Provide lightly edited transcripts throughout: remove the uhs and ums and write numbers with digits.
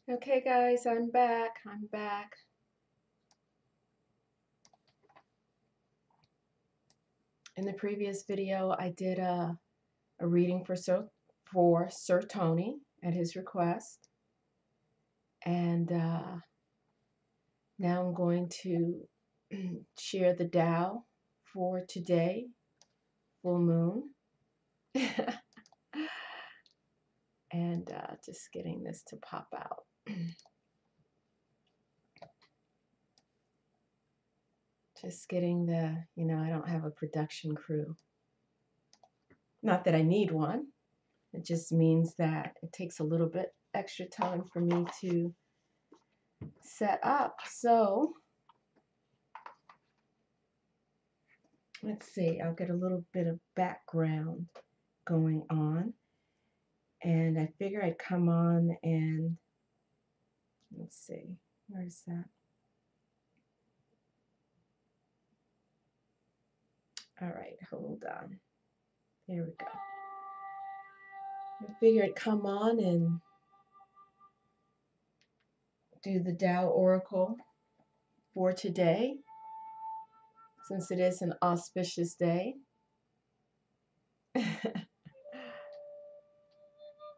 Okay, guys, I'm back. I'm back. In the previous video, I did a reading for Sir Tony at his request. And now I'm going to share the Tao for today, full moon. And just getting this to pop out. Just getting the, I don't have a production crew. Not that I need one. It just means that it takes a little bit extra time for me to set up. So let's see, I'll get a little bit of background going on. And I figure I'd come on and let's see, where's that? All right, hold on. There we go. I figure I'd come on and do the Tao Oracle for today, since it is an auspicious day.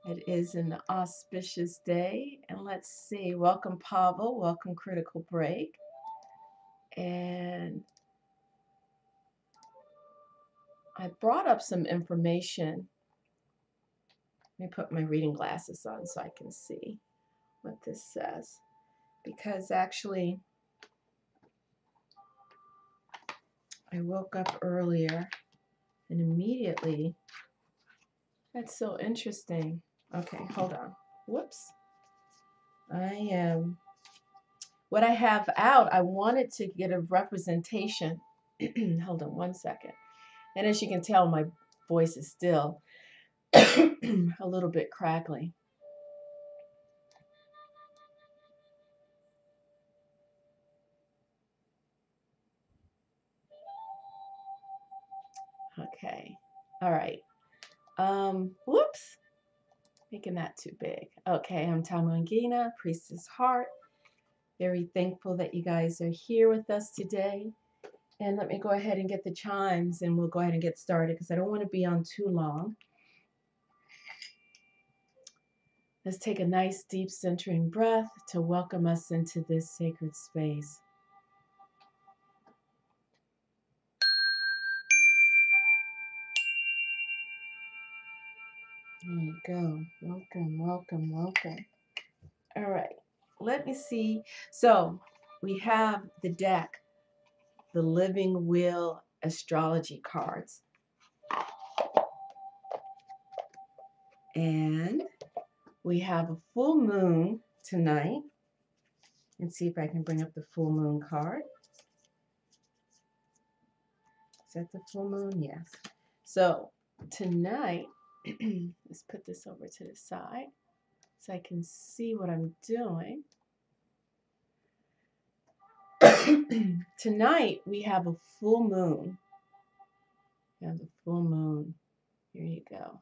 It is an auspicious day. And let's see. Welcome, Pavel. Welcome, Critical Break. And I brought up some information. Let me put my reading glasses on so I can see what this says. Because actually, I woke up earlier and immediately, that's so interesting. Okay, hold on. Whoops. What I have out, I wanted to get a representation. Hold on one second. And as you can tell, my voice is still a little bit crackly. Okay. All right. Whoops. Making that too big. Okay, I'm Tamangina, Priestess Heart. Very thankful that you guys are here with us today. And let me go ahead and get the chimes and we'll go ahead and get started because I don't want to be on too long. Let's take a nice deep centering breath to welcome us into this sacred space. There you go. Welcome, welcome, welcome. All right. Let me see. So we have the deck, the Living Wheel astrology cards. And we have a full moon tonight. Let's see if I can bring up the full moon card. Is that the full moon? Yes. So tonight, let's put this over to the side so I can see what I'm doing. Tonight, we have a full moon. We have the full moon. Here you go.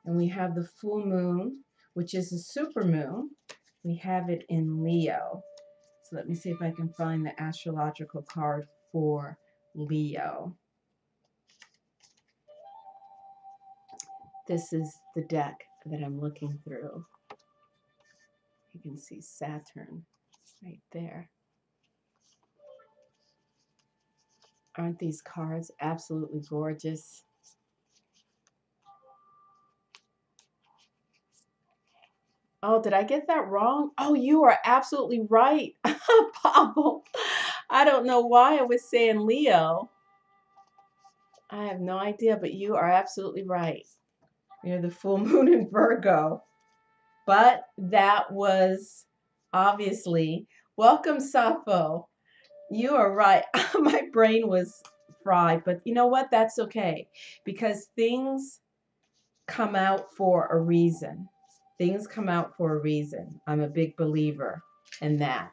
And we have the full moon, which is a super moon. We have it in Leo. So let me see if I can find the astrological card for Leo. This is the deck that I'm looking through. You can see Saturn right there. Aren't these cards absolutely gorgeous? Oh, did I get that wrong? Oh, you are absolutely right, Pavel. I don't know why I was saying Leo. I have no idea, but you are absolutely right. You're the full moon in Virgo. But that was obviously, welcome, Sappho. You are right. My brain was fried, but you know what? That's okay because things come out for a reason. Things come out for a reason. I'm a big believer in that.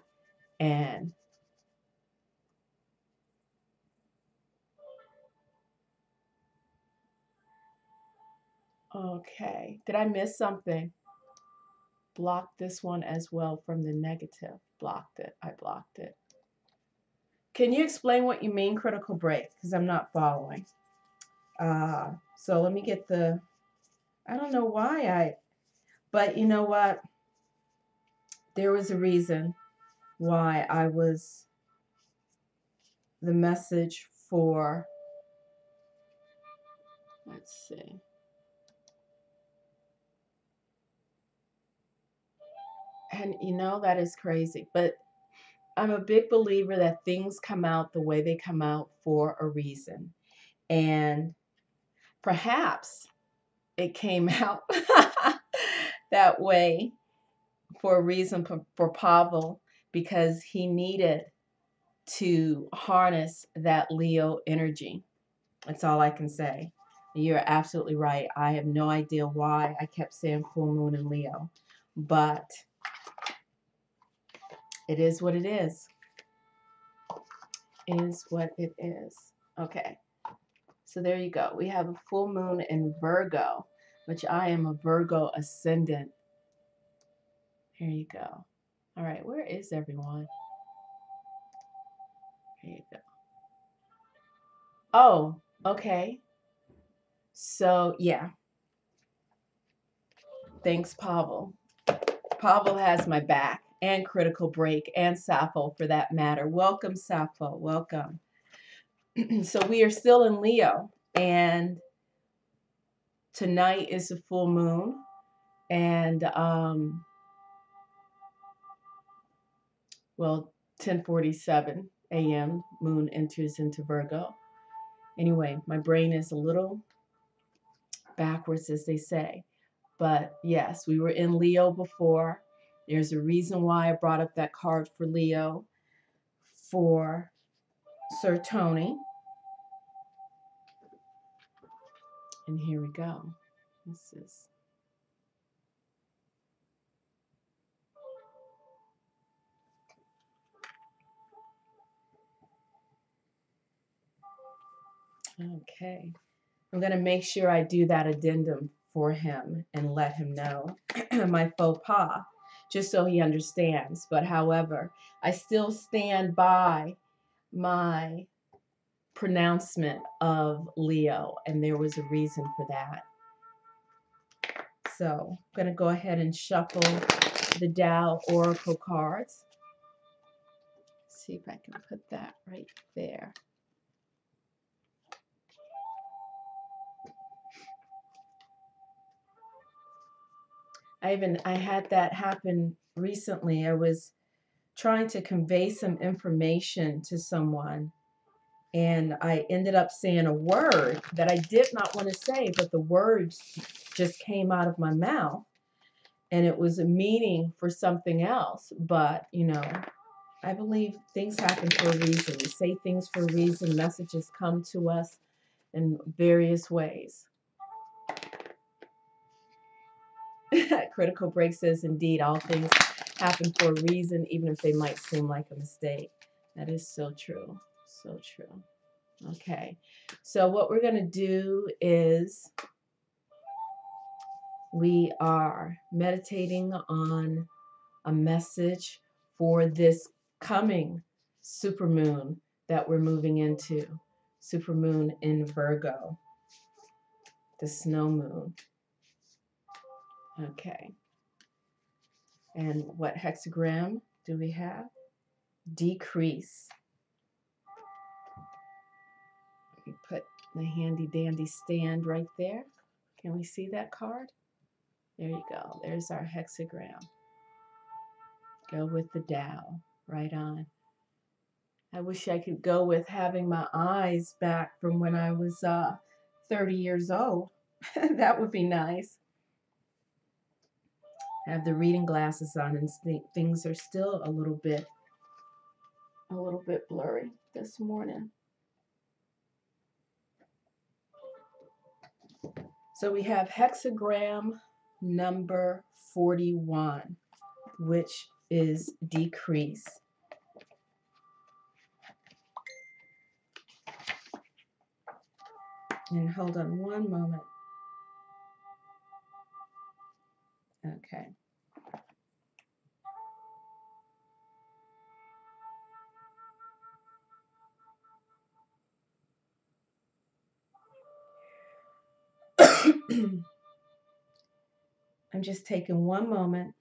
And Okay. Did I miss something? Block this one as well from the negative. Blocked it. I blocked it. Can you explain what you mean critical break? Because I'm not following. So let me get the, I don't know why but you know what? There was a reason why I was the message for, let's see. And you know, that is crazy, but I'm a big believer that things come out the way they come out for a reason. And perhaps it came out that way for a reason for Pavel, because he needed to harness that Leo energy. That's all I can say. You're absolutely right. I have no idea why I kept saying full moon in Leo, but it is what it is. Is what it is. Okay. So there you go. We have a full moon in Virgo, which I am a Virgo ascendant. Here you go. All right. Where is everyone? Here you go. Oh, okay. So yeah. Thanks, Pavel. Pavel has my back, and Critical Break, and Sappho for that matter. Welcome, Sappho. Welcome. So we are still in Leo, and tonight is a full moon, and well, 10:47 a.m. moon enters into Virgo. Anyway, my brain is a little backwards, as they say. But yes, we were in Leo before. There's a reason why I brought up that card for Leo for Sir Tony. And here we go. This is okay. I'm going to make sure I do that addendum for him and let him know my faux pas, just so he understands. But however, I still stand by my pronouncement of Leo, and there was a reason for that. So I'm going to go ahead and shuffle the Tao Oracle cards. See if I can put that right there. I had that happen recently. I was trying to convey some information to someone, and I ended up saying a word that I did not want to say, but the words just came out of my mouth, and it was a meaning for something else. But you know, I believe things happen for a reason. We say things for a reason. Messages come to us in various ways. Critical Break says, indeed, all things happen for a reason, even if they might seem like a mistake. That is so true. So true. Okay. So what we're going to do is we are meditating on a message for this coming supermoon that we're moving into. Supermoon in Virgo. The snow moon. Okay. And what hexagram do we have? Decrease. We put the handy dandy stand right there. Can we see that card? There you go. There's our hexagram. Go with the Tao. Right on. I wish I could go with having my eyes back from when I was 30 years old. That would be nice. I have the reading glasses on, and things are still a little bit blurry this morning. So we have hexagram number 41, which is decrease. And hold on one moment. Okay. I'm just taking one moment.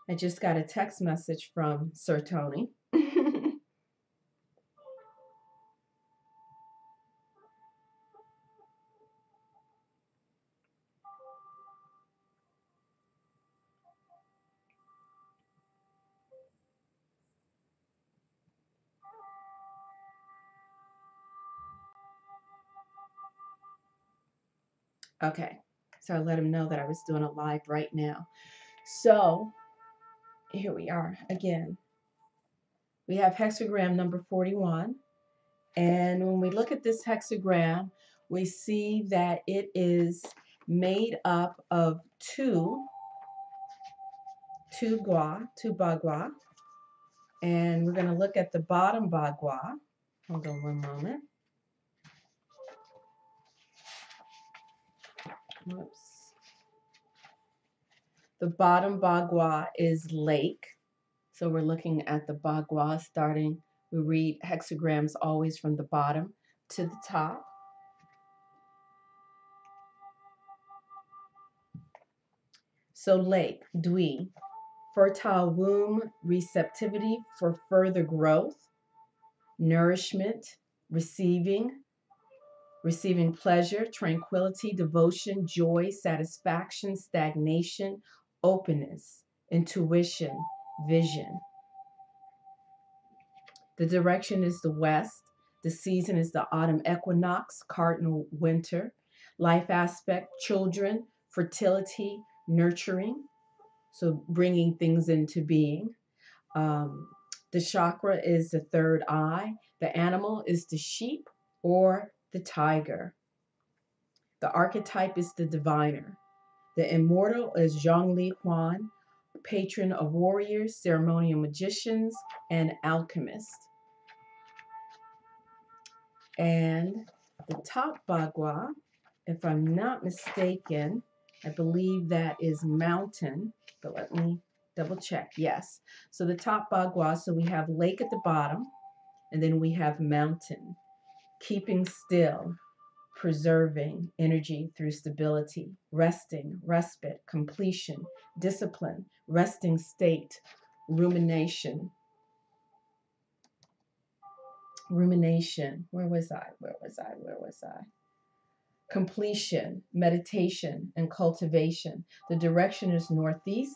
I just got a text message from Sir Tony. Okay, so I let him know that I was doing a live right now. So here we are again. We have hexagram number 41. And when we look at this hexagram, we see that it is made up of two bagua. And we're going to look at the bottom bagua. Hold on one moment. Whoops. The bottom bagua is lake. So we're looking at the bagua starting. We read hexagrams always from the bottom to the top. So lake, dwi, fertile womb, receptivity for further growth, nourishment, receiving pleasure, tranquility, devotion, joy, satisfaction, stagnation, openness, intuition, vision. The direction is the west. The season is the autumn equinox, cardinal winter. Life aspect, children, fertility, nurturing, so bringing things into being. The chakra is the third eye. The animal is the sheep or the tiger. The archetype is the diviner. The immortal is Zhongli Huan, patron of warriors, ceremonial magicians, and alchemists. And the top bagua, if I'm not mistaken, I believe that is mountain, but let me double check. Yes. So the top bagua, so we have lake at the bottom, and then we have mountain, keeping still, preserving energy through stability, resting, respite, completion, discipline, resting state, rumination. Rumination. Where was I? Completion, meditation, and cultivation. The direction is northeast.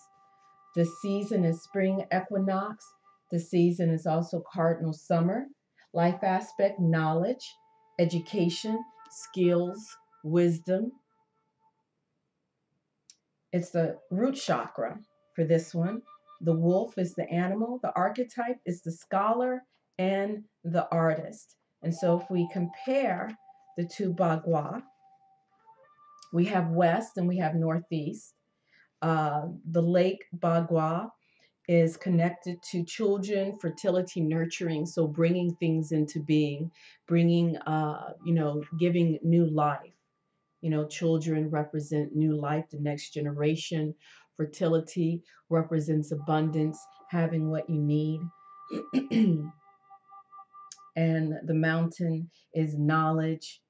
The season is spring equinox. The season is also cardinal summer. Life aspect, knowledge, education, skills, wisdom. It's the root chakra for this one. The wolf is the animal. The archetype is the scholar and the artist. And so if we compare the two bagua, we have west and we have northeast. The lake bagua is connected to children, fertility, nurturing, so bringing things into being, bringing, giving new life. Children represent new life, the next generation. Fertility represents abundance, having what you need. And the mountain is knowledge,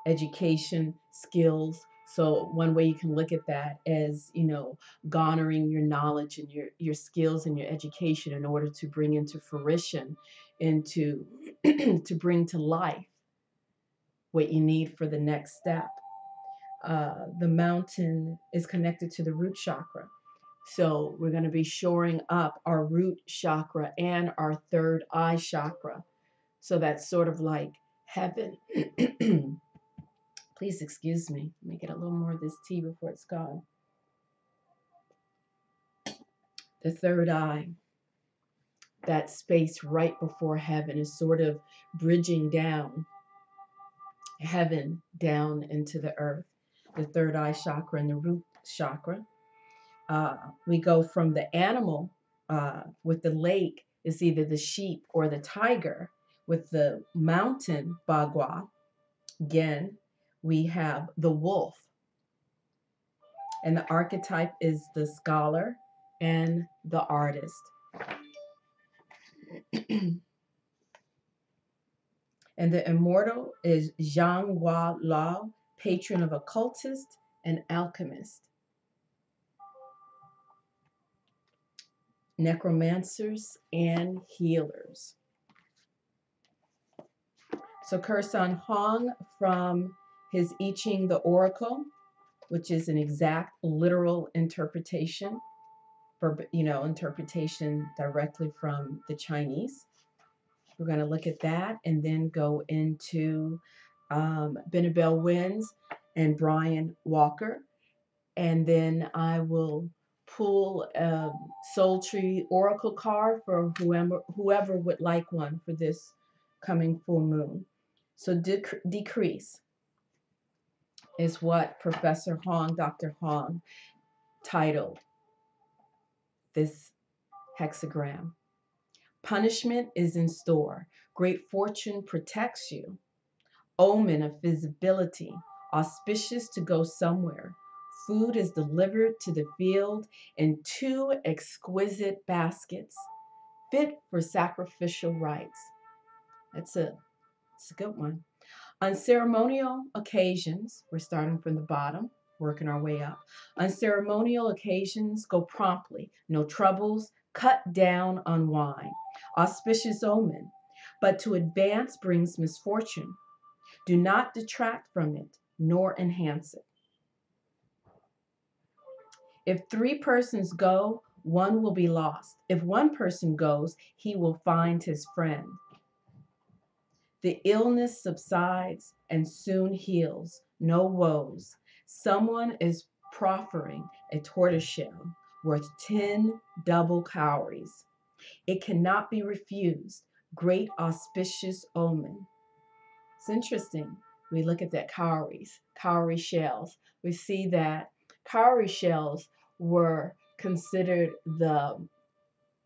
education, skills. So one way you can look at that is, garnering your knowledge and your skills and your education in order to bring into fruition, into to bring to life what you need for the next step. The mountain is connected to the root chakra. So we're going to be shoring up our root chakra and our third eye chakra. So that's sort of like heaven. Please excuse me. Let me get a little more of this tea before it's gone. The third eye, that space right before heaven, is sort of bridging down heaven down into the earth. The third eye chakra and the root chakra. We go from the animal with the lake is either the sheep or the tiger. With the mountain bagua, Again, we have the wolf, and the archetype is the scholar and the artist. And the immortal is Zhang Hua Lao, patron of occultists and alchemists, necromancers, and healers. So Kursan Hong from his I Ching, the Oracle, which is an exact literal interpretation, for interpretation directly from the Chinese. We're going to look at that and then go into Benabel Wins and Brian Walker. And then I will pull a Soul Tree Oracle card for whoever would like one for this coming full moon. So decrease is what Professor Hong, Dr. Hong, titled this hexagram. Punishment is in store. Great fortune protects you. Omen of visibility, auspicious to go somewhere. Food is delivered to the field in 2 exquisite baskets, fit for sacrificial rites. It's a good one. On ceremonial occasions, we're starting from the bottom, working our way up. On ceremonial occasions, go promptly, no troubles, cut down on wine. Auspicious omen, but to advance brings misfortune. Do not detract from it, nor enhance it. If 3 persons go, one will be lost. If 1 person goes, he will find his friend. The illness subsides and soon heals, no woes. Someone is proffering a tortoiseshell worth 10 double cowries. It cannot be refused. Great auspicious omen. It's interesting. We look at that cowrie shells. We see that cowrie shells were considered the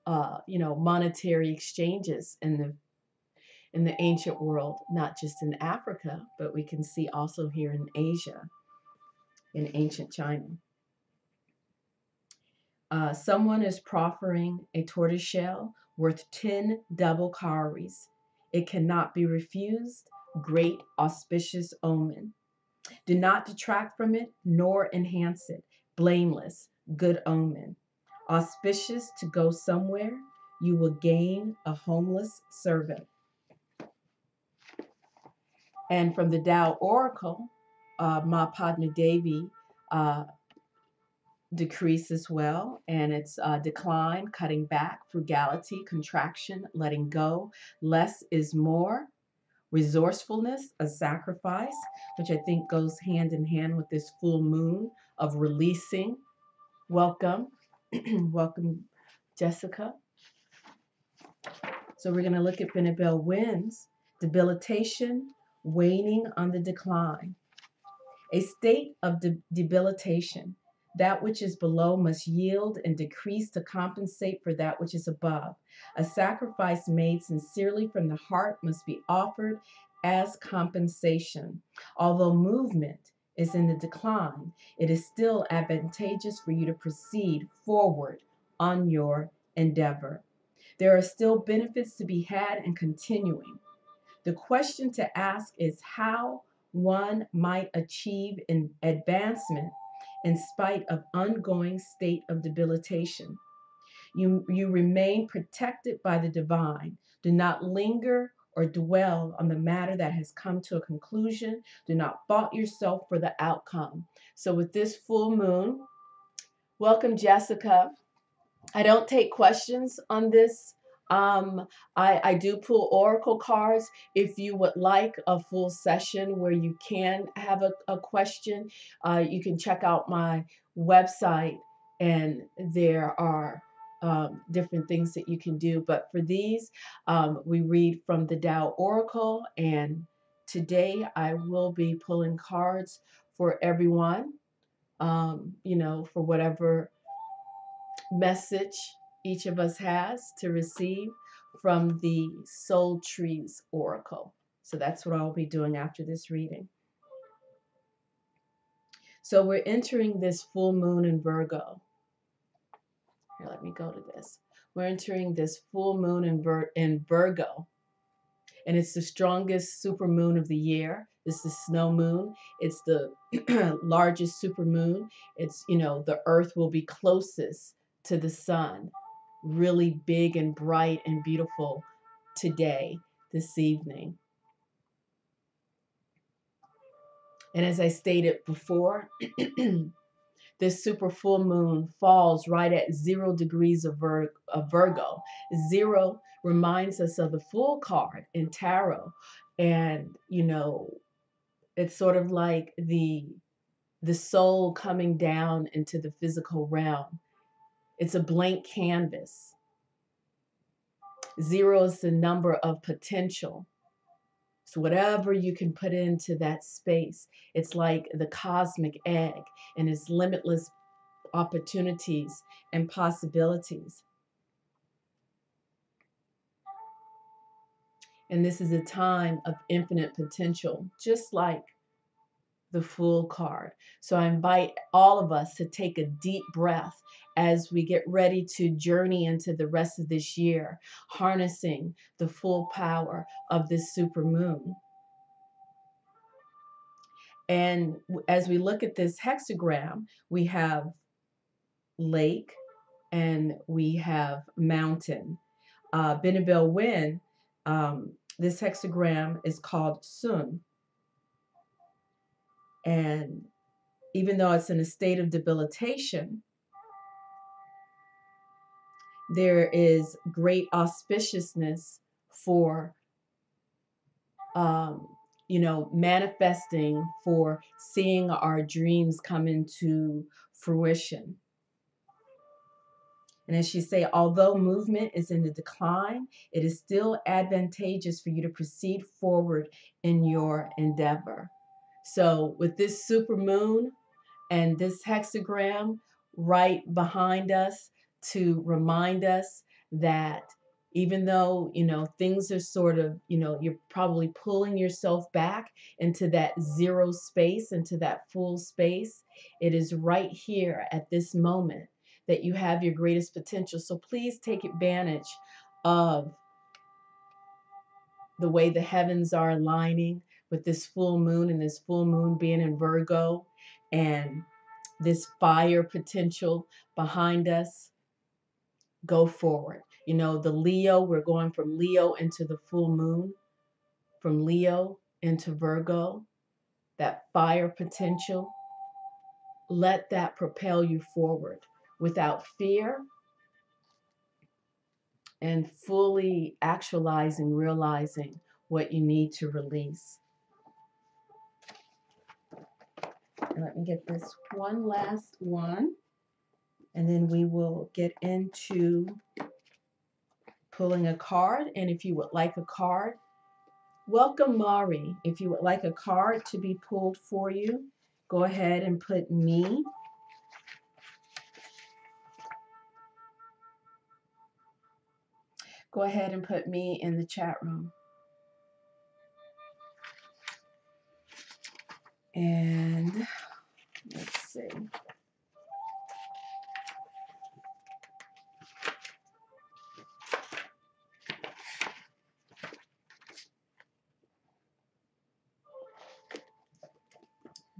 monetary exchanges in the ancient world, not just in Africa, but we can see also here in Asia, in ancient China. Someone is proffering a tortoiseshell worth 10 double cowries. It cannot be refused. Great auspicious omen. Do not detract from it, nor enhance it. Blameless, good omen. Auspicious to go somewhere, you will gain a homeless servant. And from the Tao Oracle, Ma Padma Devi decrease as well, and it's decline, cutting back, frugality, contraction, letting go. Less is more. Resourcefulness, a sacrifice, which I think goes hand in hand with this full moon of releasing. Welcome. Welcome, Jessica. So we're going to look at Benabel Winds, debilitation, waning on the decline. A state of debilitation. That which is below must yield and decrease to compensate for that which is above. A sacrifice made sincerely from the heart must be offered as compensation. Although movement is in the decline, it is still advantageous for you to proceed forward on your endeavor. There are still benefits to be had in continuing. The question to ask is how one might achieve an advancement in spite of ongoing state of debilitation. You remain protected by the divine. Do not linger or dwell on the matter that has come to a conclusion. Do not fault yourself for the outcome. So with this full moon, welcome, Jessica. I don't take questions on this. I do pull oracle cards. If you would like a full session where you can have a question, you can check out my website, and there are different things that you can do. But for these, we read from the Tao Oracle, and today I will be pulling cards for everyone, for whatever message each of us has to receive from the Soul Trees Oracle. So that's what I'll be doing after this reading. So we're entering this full moon in Virgo. Here, let me go to this. We're entering this full moon in Virgo. And it's the strongest supermoon of the year. It's the snow moon. It's the largest supermoon. It's, the earth will be closest to the sun. Really big and bright and beautiful today, this evening. And as I stated before, this super full moon falls right at 0 degrees of Virgo. 0 reminds us of the Fool card in tarot. And, it's sort of like the soul coming down into the physical realm. It's a blank canvas. 0 is the number of potential. So whatever you can put into that space, it's like the cosmic egg and its limitless opportunities and possibilities. And this is a time of infinite potential, just like the Fool card. So I invite all of us to take a deep breath as we get ready to journey into the rest of this year, harnessing the full power of this super moon. And as we look at this hexagram, we have lake and we have mountain. Benabel Wynn, this hexagram is called Sun. And even though it's in a state of debilitation, there is great auspiciousness for manifesting, for seeing our dreams come into fruition. And as she say, although movement is in the decline, it is still advantageous for you to proceed forward in your endeavor. So with this super moon and this hexagram right behind us to remind us that even though, things are sort of, you're probably pulling yourself back into that 0 space, into that full space, it is right here at this moment that you have your greatest potential. So please take advantage of the way the heavens are aligning with this full moon, and this full moon being in Virgo, and this fire potential behind us. Go forward. The Leo, we're going from Leo into the full moon, from Leo into Virgo, that fire potential. Let that propel you forward without fear, and fully actualizing, realizing what you need to release. And let me get this one last one, and then we will get into pulling a card. And if you would like a card, welcome Mari. If you would like a card to be pulled for you, go ahead and put me. Go ahead and put me in the chat room. And let's see.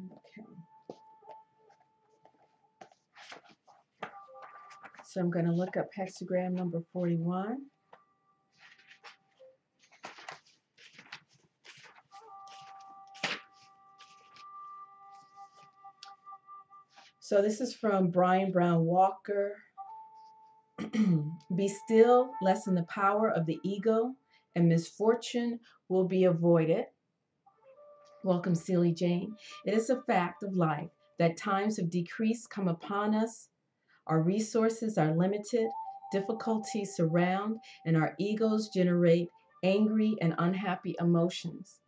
Okay. So I'm going to look up hexagram number 41. So this is from Brian Brown Walker. Be still, lessen the power of the ego, and misfortune will be avoided. Welcome, Celie Jane. It is a fact of life that times of decrease come upon us. Our resources are limited, difficulties surround, and our egos generate angry and unhappy emotions.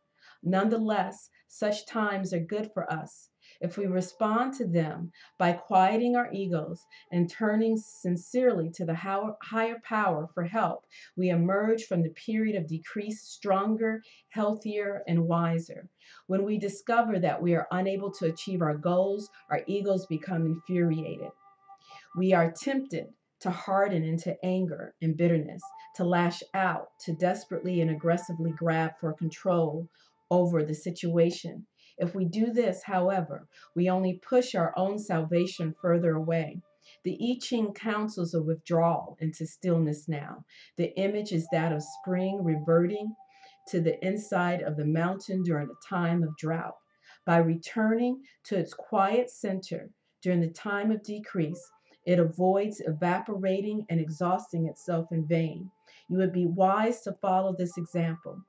Nonetheless, such times are good for us. If we respond to them by quieting our egos and turning sincerely to the higher power for help, we emerge from the period of decrease stronger, healthier, and wiser. When we discover that we are unable to achieve our goals, our egos become infuriated. We are tempted to harden into anger and bitterness, to lash out, to desperately and aggressively grab for control over the situation. If we do this, however, we only push our own salvation further away. The I Ching counsels a withdrawal into stillness now. The image is that of spring reverting to the inside of the mountain during a time of drought. By returning to its quiet center during the time of decrease, it avoids evaporating and exhausting itself in vain. You would be wise to follow this example.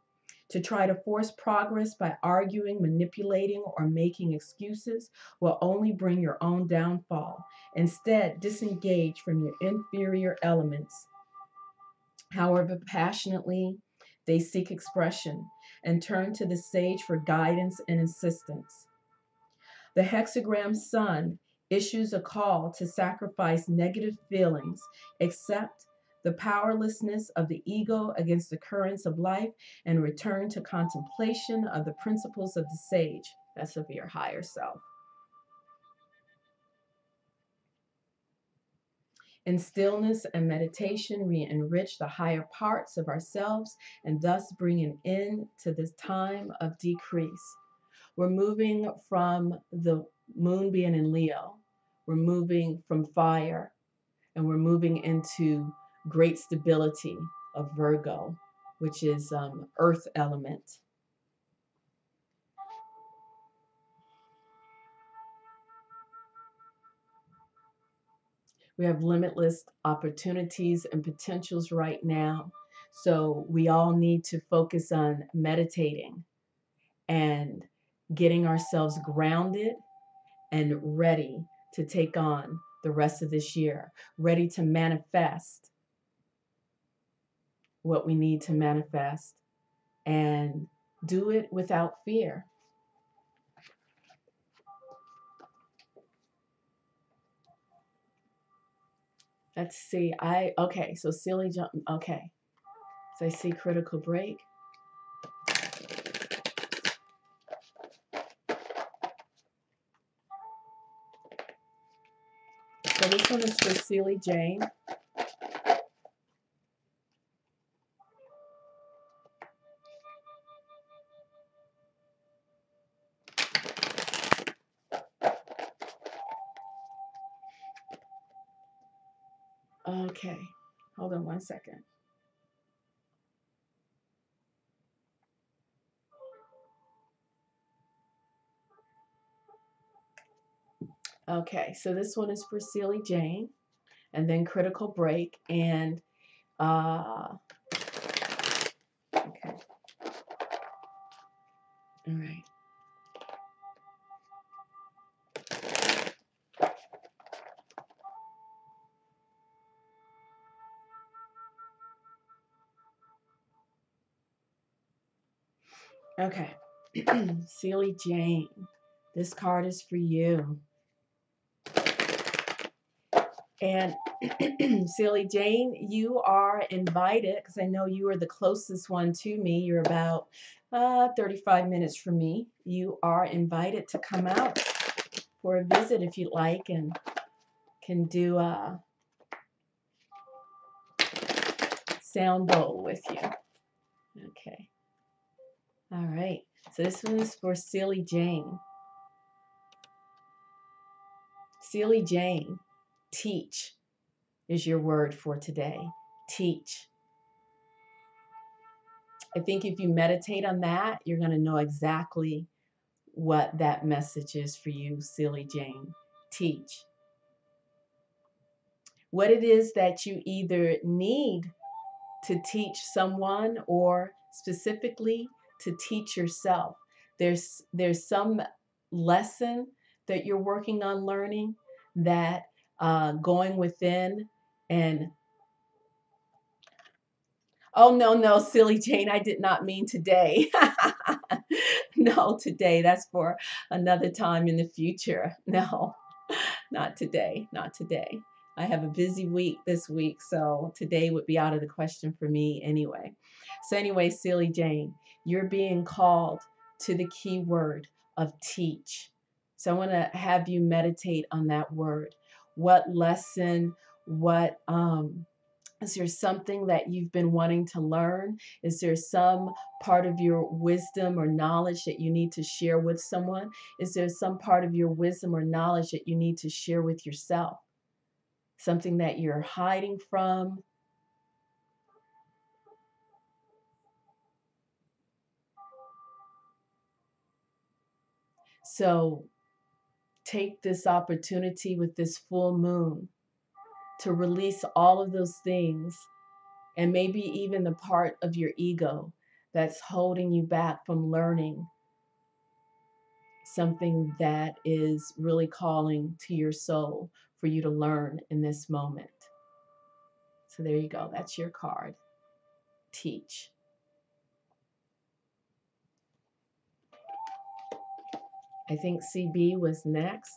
To try to force progress by arguing, manipulating, or making excuses will only bring your own downfall. Instead, disengage from your inferior elements, however passionately they seek expression, and turn to the sage for guidance and assistance. The hexagram sun issues a call to sacrifice negative feelings, accept the powerlessness of the ego against the currents of life, and return to contemplation of the principles of the sage. That's of your higher self. In stillness and meditation, we enrich the higher parts of ourselves and thus bring an end to this time of decrease. We're moving from the moon being in Leo, we're moving from fire, and we're moving into great stability of Virgo, which is earth element. We have limitless opportunities and potentials right now. So we all need to focus on meditating and getting ourselves grounded and ready to take on the rest of this year, ready to manifest what we need to manifest and do it without fear. Let's see. Okay, so silly jump. Okay, so I see critical break. So this one is for Silly Jane. Okay, hold on one second. Okay, so this one is for Silly Jane, and then critical break, and okay, all right. Okay, Silly Jane, this card is for you. And Silly Jane, you are invited, because I know you are the closest one to me. You're about 35 minutes from me. You are invited to come out for a visit if you'd like, and can do a sound bowl with you. Okay. All right. So this one is for Silly Jane. Silly Jane, teach is your word for today. Teach. I think if you meditate on that, you're going to know exactly what that message is for you, Silly Jane. Teach. What it is that you either need to teach someone or specifically to teach yourself. There's some lesson that you're working on learning that going within and oh no, Silly Jane, I did not mean today. No, today. That's for another time in the future. No, not today. Not today. I have a busy week this week, so today would be out of the question for me anyway. So, anyway, Silly Jane, you're being called to the key word of teach. So, I want to have you meditate on that word. What lesson, what, is there something that you've been wanting to learn? Is there some part of your wisdom or knowledge that you need to share with someone? Is there some part of your wisdom or knowledge that you need to share with yourself? Something that you're hiding from? So take this opportunity with this full moon to release all of those things, and maybe even the part of your ego that's holding you back from learning something that is really calling to your soul for you to learn in this moment. So there you go. That's your card. Teach. I think CB was next.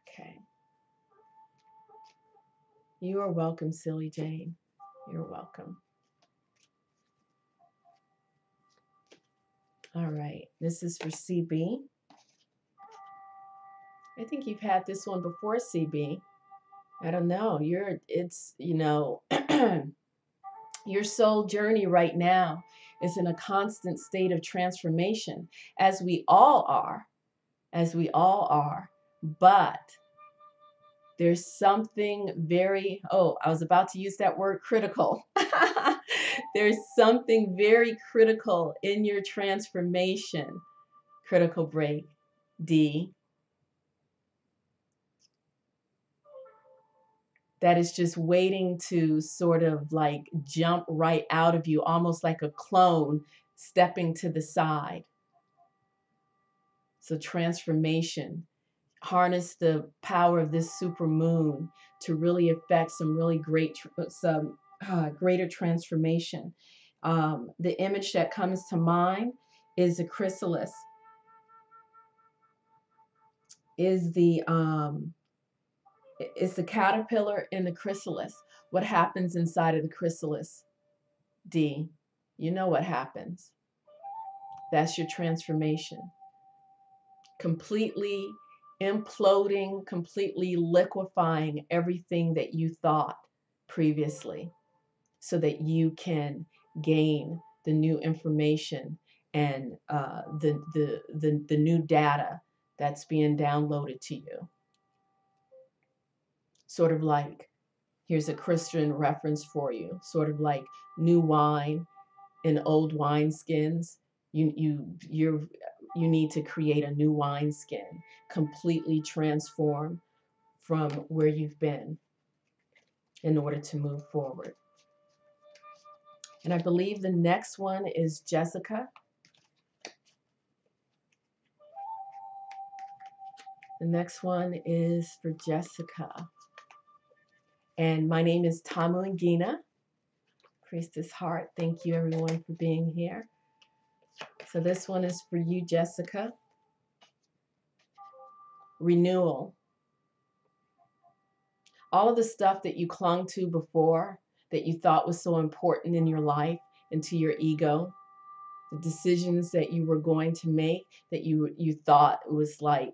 Okay. You are welcome, Silly Jane. You're welcome. All right. This is for CB. I think you've had this one before, CB. I don't know. Your soul journey right now is in a constant state of transformation, as we all are, but there's something very, oh, I was about to use that word, critical. There's something very critical in your transformation. Critical break, D. That is just waiting to sort of like jump right out of you, almost like a clone stepping to the side. So transformation, harness the power of this super moon to really affect some really greater transformation. The image that comes to mind is the chrysalis, is the caterpillar in the chrysalis. What happens inside of the chrysalis? D. You know what happens. That's your transformation. Completely imploding, completely liquefying everything that you thought previously so that you can gain the new information and the new data that's being downloaded to you. Sort of like, here's a Christian reference for you, sort of like new wine in old wineskins. You need to create a new wineskin, completely transform from where you've been in order to move forward. And I believe the next one is Jessica. The next one is for Jessica. And my name is Tamu and Gina, Priestess Heart. Thank you everyone for being here. So this one is for you, Jessica. Renewal. All of the stuff that you clung to before, that you thought was so important in your life and to your ego, the decisions that you were going to make that you thought was like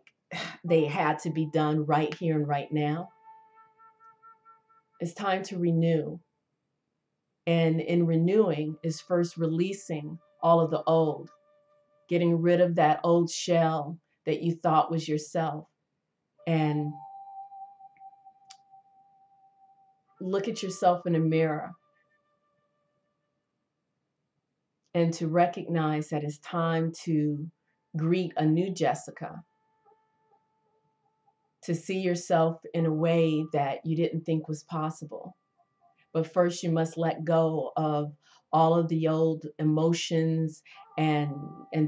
they had to be done right here and right now. It's time to renew. And in renewing is first releasing all of the old, getting rid of that old shell that you thought was yourself, and look at yourself in a mirror and to recognize that it's time to greet a new Jessica, to see yourself in a way that you didn't think was possible. But first, you must let go of all of the old emotions and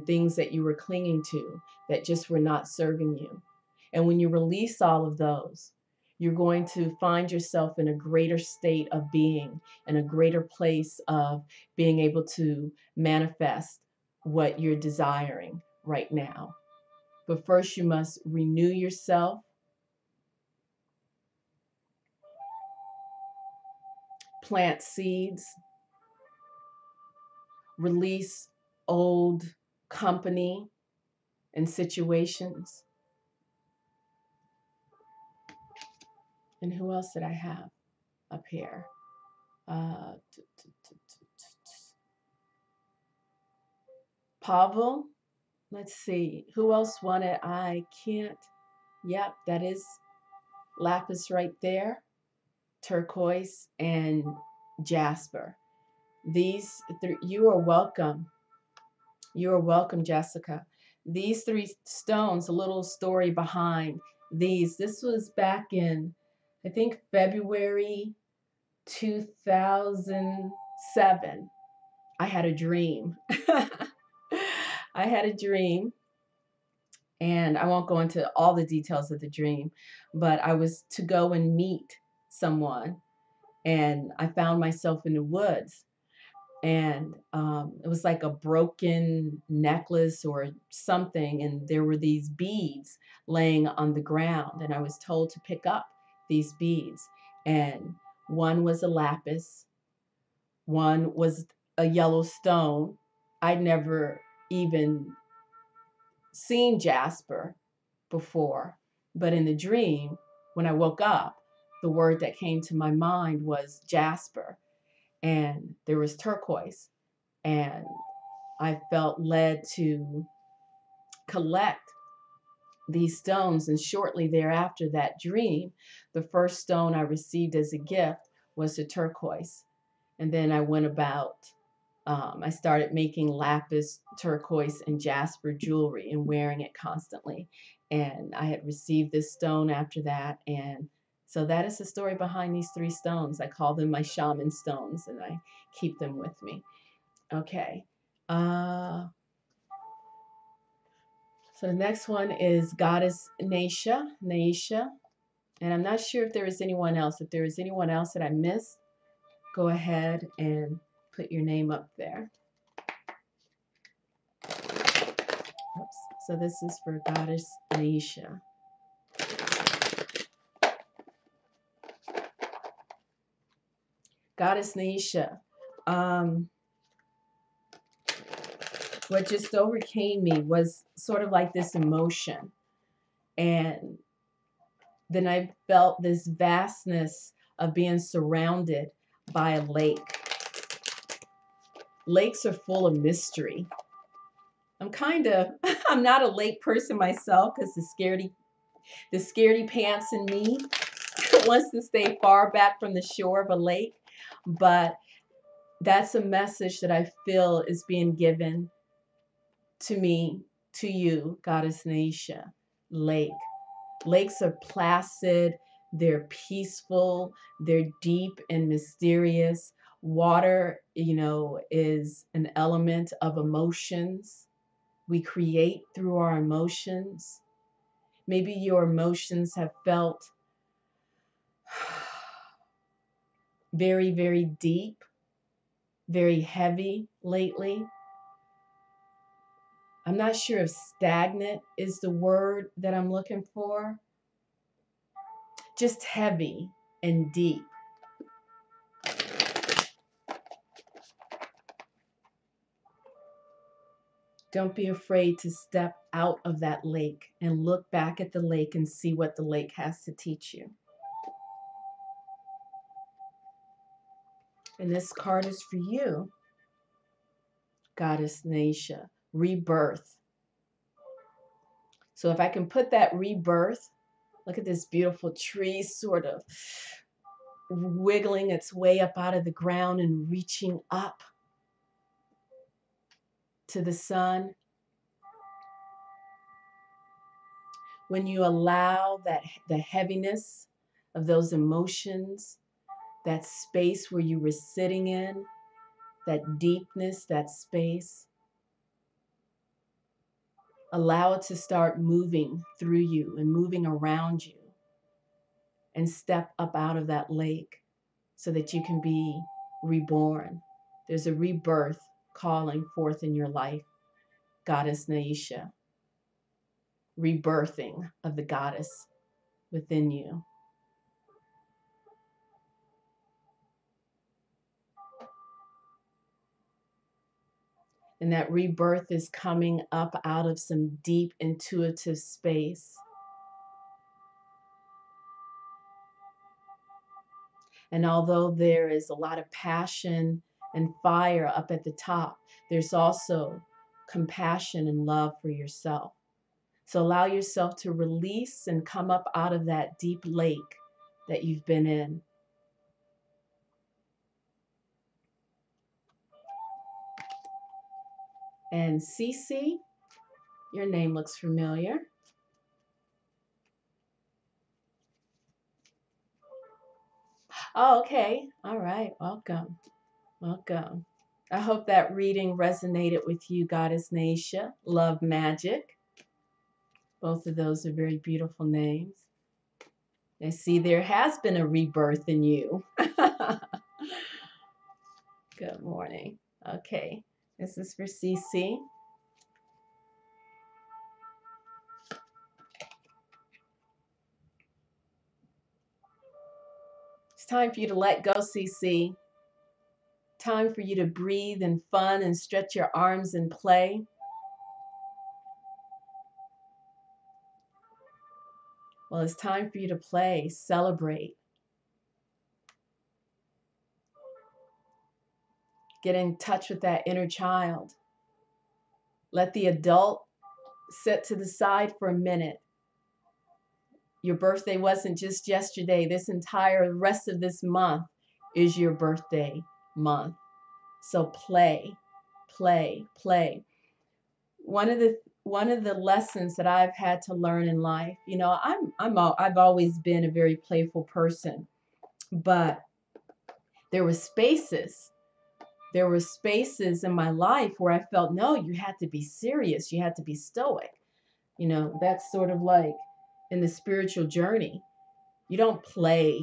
things that you were clinging to that just were not serving you. And when you release all of those, You're going to find yourself in a greater state of being, in a greater place of being able to manifest what you're desiring right now. But first, you must renew yourself, plant seeds, release old company and situations. And who else did I have up here? Uh, Pavel. Let's see. Who else wanted? I can't. Yep, that is lapis right there. Turquoise and jasper. These three, you are welcome. You are welcome, Jessica. These three stones, a little story behind these. This was back in, I think, February 2007. I had a dream. I had a dream, and I won't go into all the details of the dream, but I was to go and meet someone, and I found myself in the woods. And it was like a broken necklace or something, and there were these beads laying on the ground, and I was told to pick up these beads. And one was a lapis, one was a yellow stone. I'd never even seen jasper before, but in the dream, when I woke up, the word that came to my mind was jasper, and there was turquoise. And I felt led to collect these stones. And shortly thereafter that dream, the first stone I received as a gift was the turquoise. And then I went about, I started making lapis, turquoise, and jasper jewelry and wearing it constantly. And I had received this stone after that. And so that is the story behind these three stones. I call them my shaman stones, and I keep them with me. Okay. Uh, so the next one is Goddess Naisha. And I'm not sure if there is anyone else. If there is anyone else that I missed, go ahead and put your name up there. Oops. So this is for Goddess Naisha. Goddess Naisha. What just overcame me was sort of like this emotion. And then I felt this vastness of being surrounded by a lake. Lakes are full of mystery. I'm not a lake person myself, because the scaredy pants in me wants to stay far back from the shore of a lake. But that's a message that I feel is being given to me, to you, Goddess Naisha. Lake. Lakes are placid, they're peaceful, they're deep and mysterious. Water, is an element of emotions. We create through our emotions. Maybe your emotions have felt very, very deep, very heavy lately. I'm not sure if stagnant is the word that I'm looking for. Just heavy and deep. Don't be afraid to step out of that lake and look back at the lake and see what the lake has to teach you. And this card is for you, Goddess Naisha. Rebirth. So if I can put that rebirth, look at this beautiful tree sort of wiggling its way up out of the ground and reaching up to the sun. When you allow the heaviness of those emotions, that space where you were sitting in, that deepness, that space, allow it to start moving through you and moving around you. and step up out of that lake so that you can be reborn. There's a rebirth calling forth in your life, Goddess Naisha. Rebirthing of the goddess within you. And that rebirth is coming up out of some deep intuitive space. And although there is a lot of passion and fire up at the top, there's also compassion and love for yourself. So allow yourself to release and come up out of that deep lake that you've been in. And Cece, your name looks familiar. Oh, okay. All right. Welcome. Welcome. I hope that reading resonated with you, Goddess Naisha. Love Magic. Both of those are very beautiful names. I see there has been a rebirth in you. Good morning. Okay. This is for Cece. It's time for you to let go, Cece. Time for you to breathe and fun and stretch your arms and play. Well, it's time for you to play, celebrate. Get in touch with that inner child. Let the adult sit to the side for a minute. Your birthday wasn't just yesterday. This entire rest of this month is your birthday month. So play, play, play. One of the lessons that I've had to learn in life, you know, I've always been a very playful person, but there were spaces in my life where I felt, no, you had to be serious, you had to be stoic. You know, that's sort of like in the spiritual journey. You don't play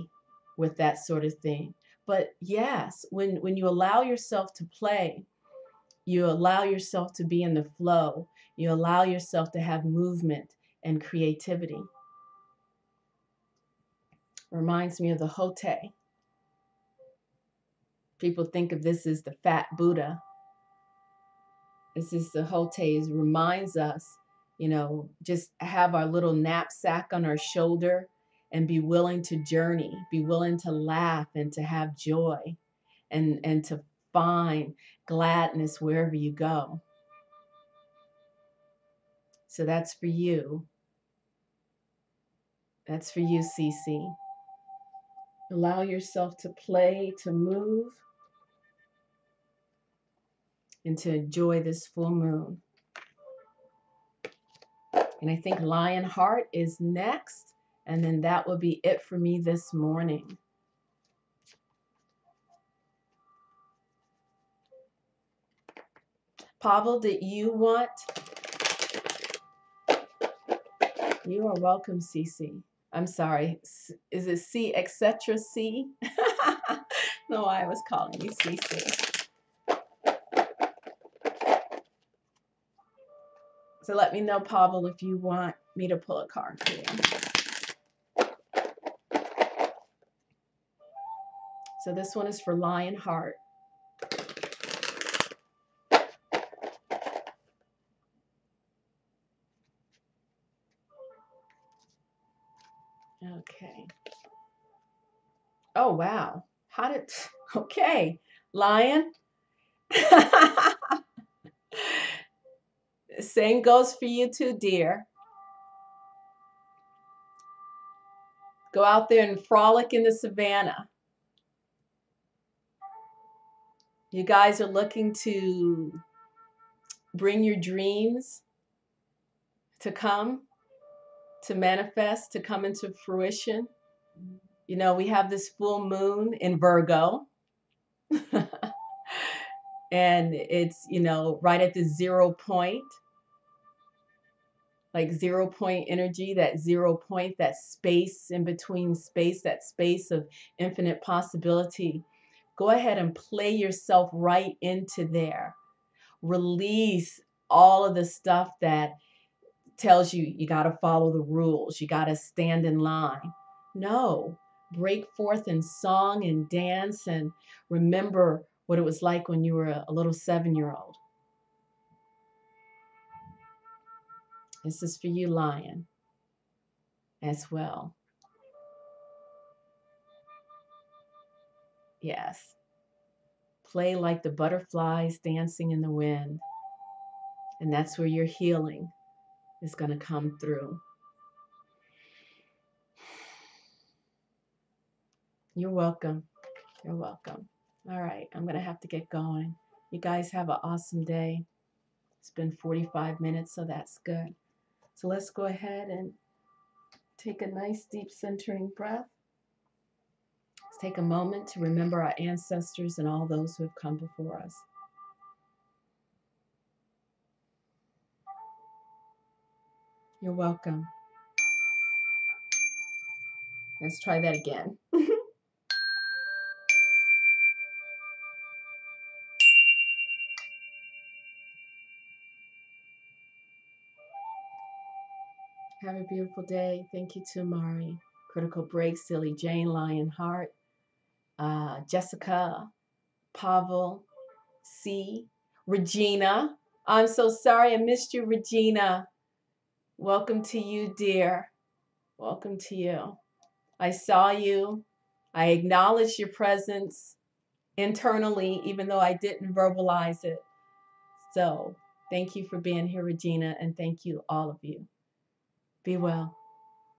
with that sort of thing. But yes, when you allow yourself to play, you allow yourself to be in the flow, you allow yourself to have movement and creativity. Reminds me of the Hote. People think of this as the fat Buddha. This is the Hote. It reminds us, you know, just have our little knapsack on our shoulder and be willing to journey, be willing to laugh and to have joy and to find gladness wherever you go. So that's for you. That's for you, Cece. Allow yourself to play, to move, and to enjoy this full moon. And I think Lionheart is next, and then that will be it for me this morning. Pavel, did you want? You are welcome, Cece. I'm sorry. Is it C, etc. C? No, I was calling you Cece. So let me know, Pavel, if you want me to pull a card for you. So this one is for Lionheart. Okay. Oh, wow. Okay. Lion. Same goes for you too, dear. Go out there and frolic in the savannah. You guys are looking to bring your dreams to come, to manifest, to come into fruition. You know, we have this full moon in Virgo. And it's, you know, right at the 0 point. like 0 point energy, that 0 point, that space in between space, that space of infinite possibility. Go ahead and play yourself right into there. Release all of the stuff that tells you you got to follow the rules, you got to stand in line. No, break forth in song and dance and remember what it was like when you were a little 7-year-old. This is for you, Lion, as well. Yes. Play like the butterflies dancing in the wind. And that's where your healing is going to come through. You're welcome. You're welcome. All right, I'm going to have to get going. You guys have an awesome day. It's been 45 minutes, so that's good. So let's go ahead and take a nice deep centering breath. Let's take a moment to remember our ancestors and all those who have come before us. You're welcome. Let's try that again. Have a beautiful day. Thank you to Mari, Critical Break, Silly Jane, Lionheart, Jessica, Pavel, C, Regina. I'm so sorry I missed you, Regina. Welcome to you, dear. Welcome to you. I saw you. I acknowledged your presence internally, even though I didn't verbalize it. So thank you for being here, Regina, and thank you, all of you. Be well.